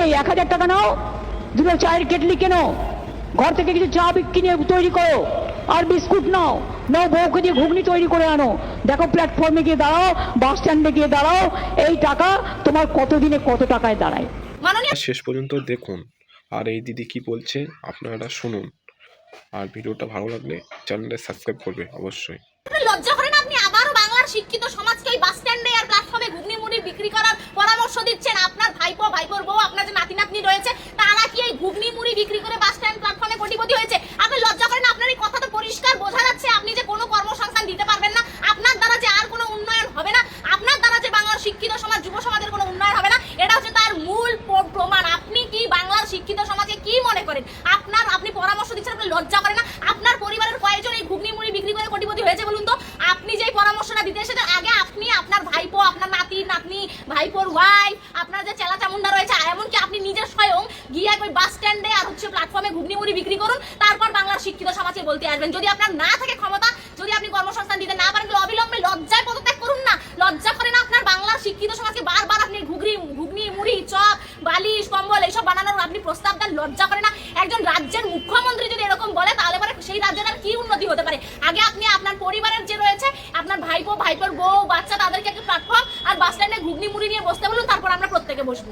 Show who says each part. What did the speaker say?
Speaker 1: নেই, 1000 টাকা নাও, দুটো চায়ের কেটলি কেনো, ঘর থেকে কিছু চা কিনে তৈরি করো, আর বিস্কুট নাও, বউকে দিয়ে ঘুগনি তৈরি করে আনো, দেখো প্ল্যাটফর্মে গিয়ে দাঁড়াও, বাস স্ট্যান্ডে গিয়ে দাঁড়াও, এই টাকা তোমার কতদিনে কত টাকায় দাঁড়ায়।
Speaker 2: শেষ পর্যন্ত দেখুন আর এই দিদি কি বলছে আপনারা শুনুন, আর ভিডিওটা ভালো লাগলে চ্যানেলটা সাবস্ক্রাইব করবে অবশ্যই।
Speaker 3: লজ্জা করে না আপনি আবারও বাংলার শিক্ষিত সমাজকে ওই বাস স্ট্যান্ডে আর প্ল্যাটফর্মে ঘুগনি মুড়ি বিক্রি করার পরামর্শ দিচ্ছেন? আপনার ভাইপো ভাইপোর বউ, আপনার যে নাতি নাতনি রয়েছে, তারা কি এই ঘুগনি মুড়ি বিক্রি করে বাস স্ট্যান্ড প্ল্যাটফর্মে কোটিপতি হয়েছে? আপনি লজ্জা করেন? আপনার এই কথা তো পরিষ্কার বোঝা যাচ্ছে আপনি যে কোনো কর্মসংস্থান দিতে পারবেন না, আপনার দ্বারা যে আর কোনো উন্নয়ন হবে না, আপনার দ্বারা যে বাংলার শিক্ষিত সমাজ যুব সমাজের কোনো উন্নয়ন হবে না, এটা হচ্ছে তার মূল প্রমাণ। আপনি কি বাংলার শিক্ষিত সমাজকে কি মনে করেন? আপনি পরামর্শ দিচ্ছেন, আপনি লজ্জা করেন না? আপনার পরিবারের কয়েকজন এই ঘুগনি মুড়ি বিক্রি করে কোটিপতি হয়েছে বলুন তো? আপনি যে পরামর্শটা দিতে এসেছেন, আগে আপনি আপনার ভাইপো, আপনার নাতি নাতনি, ভাইপোর ওয়াইফ, আপনার যে চেলা চামুন্ডা রয়েছে, এমনকি আপনি নিজের স্বয়ং গিয়ে ওই বাস স্ট্যান্ডে আর প্ল্যাটফর্মে ঘুগনি মুড়ি বিক্রি করুন, তারপর বাংলার শিক্ষিত সমাজকে বলতে আসবেন। যদি আপনার না থাকে ক্ষমতা, যদি আপনি কর্মসংস্থান দিতে না পারেন, তাহলে অবিলম্বে লজ্জায় পদত্যাগ করুন না। লজ্জা করে না আপনার বাংলার শিক্ষিত সমাজকে বারবার আপনি ঘুগনি মুড়ি চপ বালিশ কম্বল এইসব বানানোর আপনি প্রস্তাব দেন? লজ্জা করে না? একজন রাজ্যের মুখ্যমন্ত্রী যদি এরকম বলে, তাহলে পরে সেই রাজ্যের আর কি উন্নতি হতে পারে? আগে আপনি আপনার পরিবারের যে রয়েছে, আপনার ভাইপো ভাইপোর বউ বাচ্চা, তাদেরকে একটা প্ল্যাটফর্ম আর বাস স্ট্যান্ডে ঘুগনি মুড়ি নিয়ে বসতে বলুন, তারপর আমরা প্রত্যেকে বসবো।